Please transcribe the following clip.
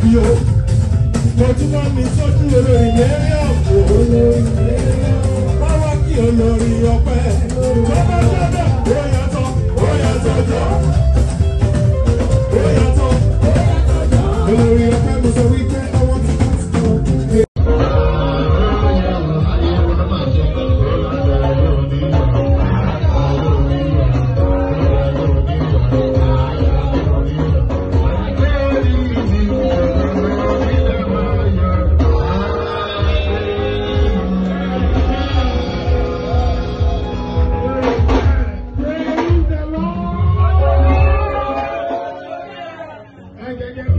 bí o. Ojúmọ́ mi sójú olórí lérí ọ̀pọ̀. Báwa kí olórí ọpẹ́. Bọ́lá jẹ́bẹ̀ ó yàtọ̀ jọ. Ó yàtọ̀. Olórí ọpẹ́ mo sọ wípé ọwọ́ ti kú sí ọ. Yeah.